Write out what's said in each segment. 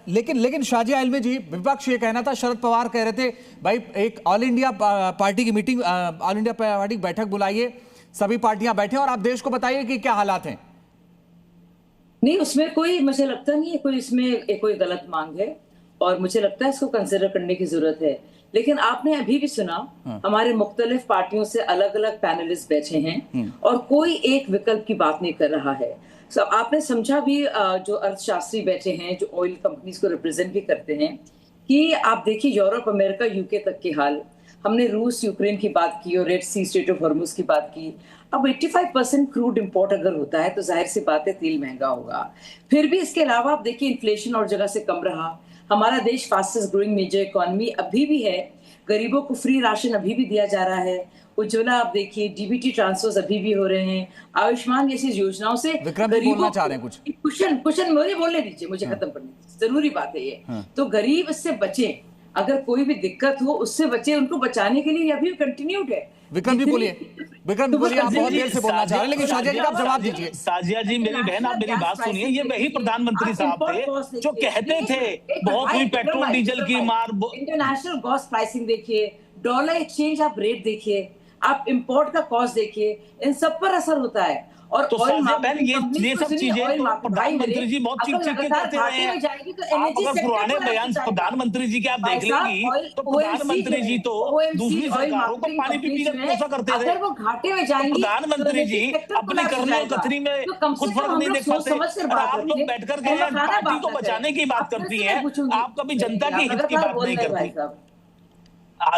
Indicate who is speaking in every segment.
Speaker 1: लेकिन लेकिन शाजिया इल्मी जी, विपक्ष ये कहना था, शरद पवार कह रहे थे भाई एक ऑल इंडिया पार्टी की मीटिंग, ऑल इंडिया पार्टी की बैठक बुलाइए, सभी पार्टियां बैठे और आप देश को बताइए कि क्या हालात हैं।
Speaker 2: नहीं, उसमें कोई, मुझे लगता नहीं है कोई इसमें कोई गलत मांग है और मुझे लगता है इसको कंसिडर करने की जरूरत है। लेकिन आपने अभी भी सुना, हमारे मुख्तलिफ पार्टियों से अलग अलग पैनलिस्ट बैठे हैं और कोई एक विकल्प की बात नहीं कर रहा है। आपने समझा भी, जो अर्थशास्त्री बैठे हैं जो ऑयल कंपनीज को रिप्रेजेंट भी करते हैं, कि आप देखिए यूरोप, अमेरिका, यूके तक के हाल। हमने रूस यूक्रेन की बात की और red sea, strait of Hormuz की बात की। अब 85% क्रूड इंपोर्ट अगर होता है तो जाहिर सी बात है तेल महंगा होगा। फिर भी इसके अलावा आप देखिए इन्फ्लेशन और जगह से कम रहा। हमारा देश फास्टेस्ट ग्रोइंग मेजर इकोनॉमी अभी भी है। गरीबों को फ्री राशन अभी भी दिया जा रहा है। उज्ज्वला आप देखिए, डीबीटी ट्रांसफर्स अभी भी हो रहे हैं। आयुष्मान जैसी योजनाओं से
Speaker 1: बोलना चाह रहे हैं कुछ।
Speaker 2: कुशन मुझे बोलने दीजिए, मुझे खत्म करने दीजिए, जरूरी बात है ये। तो गरीब इससे बचे, अगर कोई भी दिक्कत हो उससे बचे, उनको बचाने के लिए अभी कंटिन्यूड है।
Speaker 1: विक्रम जी बोलिए, विक्रम जी बोलिए, आप बहुत देर से बोलना चाह रहे हैं, लेकिन शाजिया जी आप जवाब दीजिए।
Speaker 3: साजिया जी, मेरी बहन, आप मेरी बात सुनिए। ये वही प्रधानमंत्री साहब थे जो कहते थे बहुत हुई पेट्रोल डीजल की मार।
Speaker 2: इंटरनेशनल गॉस प्राइसिंग देखिए, डॉलर एक्सचेंज आप रेट देखिए, आप इंपोर्ट का कॉस्ट देखिए, इन सब पर असर होता है। और
Speaker 3: तो बहन, ये सब चीजें तो प्रधानमंत्री जी बहुत चीख चीख के करते रहे हैं। आप अगर पुराने बयान प्रधानमंत्री जी के आप देख लेंगी तो प्रधानमंत्री जी तो दूसरी सरकारों को पानी पी कर भरोसा करते थे।
Speaker 2: अगर वो घाटे में जाएंगी,
Speaker 3: प्रधानमंत्री जी अपनी करनी और कथनी में खुद फर्क नहीं देख पाते। और आप लोग बैठकर के पार्टी को बचाने की बात करती हैं, आप कभी जनता की हित की बात नहीं करती।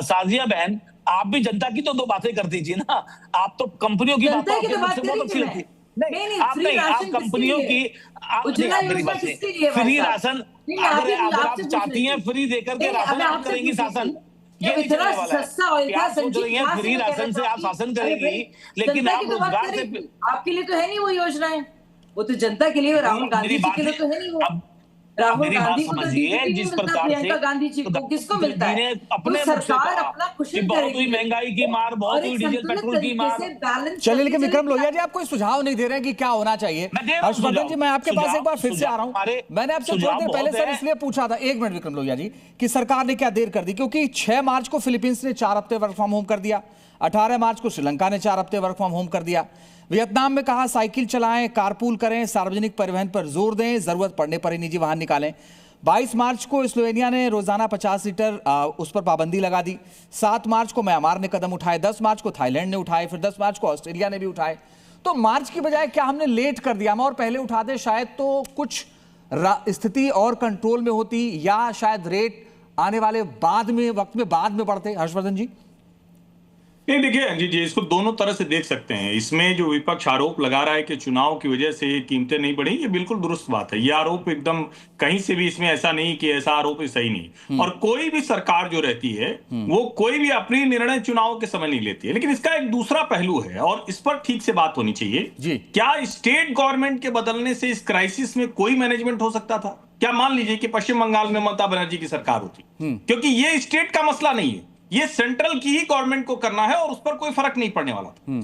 Speaker 3: साजिया बहन, आप भी जनता की तो दो बातें कर दीजिए ना। आप तो कंपनियों की बातें बहुत अच्छी लगती है। नहीं, आप नहीं, आप कंपनियों की, आप मेरी बात नहीं। फ्री राशन, अगर आप चाहती हैं फ्री देकर के राशन आप करेंगी शासन, ये नहीं चलने वाला है। आप सोच रही हैं फ्री राशन से आप शासन करेंगी, लेकिन आप रोजगार से,
Speaker 2: आपके लिए तो है नहीं वो योजनाएं, वो तो जनता के लिए, राहुल गांधी जी के लिए तो है नहीं वो। राहुल गांधी को समझिए, जिस प्रकार प्रियंका गांधी जी को किसको मिलता है? अपने सरकार अपना कुशल
Speaker 3: बहुत हुई महंगाई की मार, बहुत हुई डीजल पेट्रोल की मार।
Speaker 1: चलिए, लेकिन विक्रम लोहिया जी आप कोई सुझाव नहीं दे रहे हैं कि क्या होना चाहिए। हर्षवर्धन जी, मैं आपके पास एक बार फिर से आ रहा हूं। मैंने आपसे थोड़ी देर पहले सर इसलिए पूछा था, एक मिनट विक्रम लोहिया जी, कि सरकार ने क्या देर कर दी, क्योंकि 6 मार्च को फिलीपींस ने 4 हफ्ते वर्क फ्रॉम होम कर दिया, 18 मार्च को श्रीलंका ने 4 हफ्ते वर्क फ्रॉम होम कर दिया, वियतनाम में कहा साइकिल चलाएं, कारपूल करें, सार्वजनिक परिवहन पर जोर दें, जरूरत पड़ने पर ही निजी वाहन निकालें। 22 मार्च को स्लोवेनिया ने रोजाना 50 लीटर उस पर पाबंदी लगा दी। 7 मार्च को म्यांमार ने कदम उठाए, 10 मार्च को थाईलैंड ने उठाए, फिर 10 मार्च को ऑस्ट्रेलिया ने भी उठाए। तो मार्च की बजाय क्या हमने लेट कर दिया? हम और पहले उठाते शायद तो कुछ स्थिति और कंट्रोल में होती, या शायद रेट आने वाले बाद में वक्त में बाद में बढ़ते। हर्षवर्धन जी,
Speaker 4: नहीं, देखिए जी, इसको दोनों तरह से देख सकते हैं। इसमें जो विपक्ष आरोप लगा रहा है कि चुनाव की वजह से कीमतें नहीं बढ़ी, ये बिल्कुल दुरुस्त बात है। ये आरोप एकदम कहीं से भी इसमें ऐसा नहीं कि ऐसा आरोप सही नहीं। और कोई भी सरकार जो रहती है वो कोई भी अपनी निर्णय चुनाव के समय नहीं लेती है। लेकिन इसका एक दूसरा पहलू है और इस पर ठीक से बात होनी चाहिए। क्या स्टेट गवर्नमेंट के बदलने से इस क्राइसिस में कोई मैनेजमेंट हो सकता था? क्या मान लीजिए कि पश्चिम बंगाल में ममता बनर्जी की सरकार होती, क्योंकि ये स्टेट का मसला नहीं है, ये सेंट्रल की ही गवर्नमेंट को करना है और उस पर कोई फर्क नहीं पड़ने वाला था।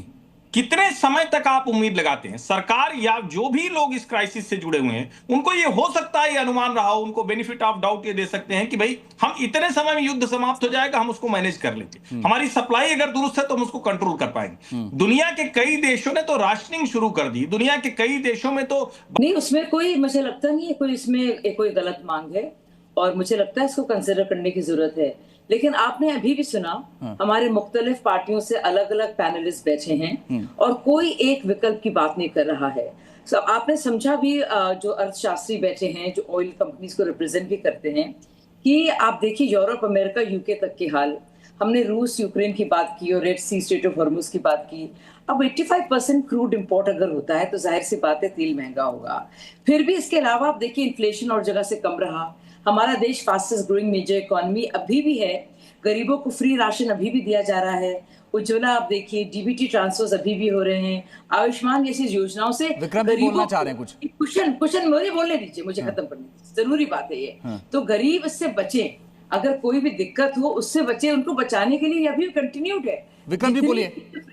Speaker 4: कितने समय तक आप उम्मीद लगाते हैं? सरकार या जो भी लोग इस क्राइसिस से जुड़े हुए हैं, उनको ये हो सकता है, ये अनुमान रहा हो, उनको बेनिफिट ऑफ डाउट ये दे सकते हैं कि भाई हम इतने समय में युद्ध समाप्त हो जाएगा, हम उसको मैनेज कर लेंगे, हमारी सप्लाई अगर दुरुस्त है तो हम उसको कंट्रोल कर पाएंगे। दुनिया के कई देशों ने तो राशनिंग शुरू कर दी, दुनिया के कई देशों में तो
Speaker 2: नहीं, उसमें कोई, मुझे लगता नहीं है कोई इसमें कोई गलत मांग है और मुझे लगता है इसको कंसिडर करने की जरूरत है। लेकिन आपने अभी भी सुना, हमारे मुख्तलिफ पार्टियों से अलग अलग पैनलिस्ट बैठे हैं और कोई एक विकल्प की बात नहीं कर रहा है। आपने समझा भी, जो अर्थशास्त्री बैठे हैं जो ऑयल कंपनीज को रिप्रेजेंट भी करते हैं, कि आप देखिए यूरोप, अमेरिका, यूके तक के हाल। हमने रूस यूक्रेन की बात की और red sea, strait of Hormuz की बात की। अब 85% क्रूड इंपोर्ट अगर होता है तो जाहिर सी बात है तेल महंगा होगा। फिर भी इसके अलावा आप देखिए इन्फ्लेशन और जगह से कम रहा। हमारा देश फास्टेस्ट ग्रोइंग मेजर इकोनॉमी अभी भी है। गरीबों को फ्री राशन अभी भी दिया जा रहा है। उज्ज्वला आप देखिए, डीबीटी ट्रांसफर्स अभी भी हो रहे हैं। आयुष्मान जैसी योजनाओं से
Speaker 1: बोलना चाह रहे हैं कुछ।
Speaker 2: कुशन मुझे बोलने दीजिए, मुझे खत्म करने दीजिए, जरूरी बात है ये। तो गरीब इससे बचे, अगर कोई भी दिक्कत हो उससे बचे, उनको बचाने के लिए अभी कंटिन्यूड है।
Speaker 1: विक्रम जी बोलिए,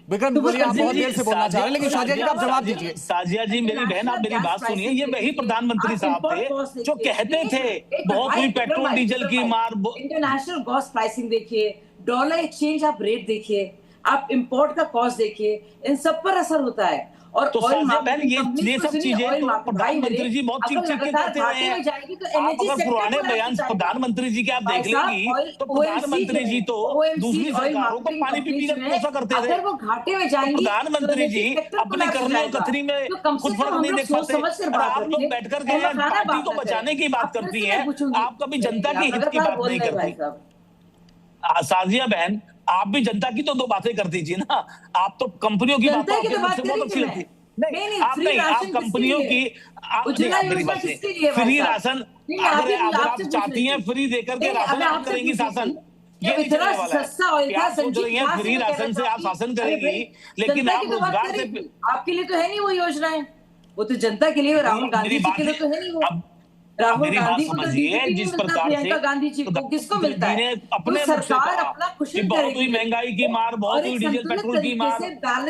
Speaker 1: विक्रम जी बोलिए, आप बहुत देर से बोलना चाह रहे हैं, लेकिन शाजिया जी आप जवाब दीजिए।
Speaker 3: साजिया जी मेरी बहन, आप मेरी बात सुनिए। ये वही प्रधानमंत्री साहब थे जो कहते थे बहुत हुई पेट्रोल डीजल की मार।
Speaker 2: इंटरनेशनल कॉस्ट प्राइसिंग देखिए, डॉलर एक्सचेंज आप रेट देखिए, आप इंपोर्ट का कॉस्ट देखिए, इन सब पर असर होता है। और
Speaker 3: तो साजिया बहन ये सब चीजें तो प्रधानमंत्री जी बहुत चिक चिक के कहते रहे हैं। आप अगर पुराने बयान प्रधानमंत्री जी के आप देख लेंगी तो प्रधानमंत्री जी तो दूसरी सरकारों को पानी पी पी कर कोसा करते थे।
Speaker 2: वो घाटे में जाएंगे,
Speaker 3: प्रधानमंत्री जी अपनी करनी और कथनी में खुद फर्क नहीं देख पाते। और आप लोग बैठकर के पार्टी को बचाने की बात करती हैं, आप कभी जनता की हित की बात नहीं करती। साजिया बहन, आप भी जनता की तो दो बातें कर दीजिए ना। आप तो कंपनियों की बातें बहुत अच्छी लगती नहीं, आप कंपनियों की मेरी बात फ्री राशन, अगर आप चाहती हैं फ्री देकर के राशन आप करेंगी शासन, ये
Speaker 2: इतना सस्ता और इतना
Speaker 3: सोच रही है फ्री राशन से आप शासन करेगी, लेकिन आप रोजगार से
Speaker 2: आपके लिए तो है नहीं वो योजनाएं, वो तो जनता के लिए, राहुल गांधी जी के लिए तो है नहीं वो। राहुल गांधी को तो
Speaker 3: जिस प्रकार
Speaker 2: प्रियंका गांधी जी को किसको मिलता है?
Speaker 3: अपने
Speaker 2: सरकार अपना कुछ
Speaker 3: बहुत हुई महंगाई की मार, बहुत हुई डीजल पेट्रोल की मार।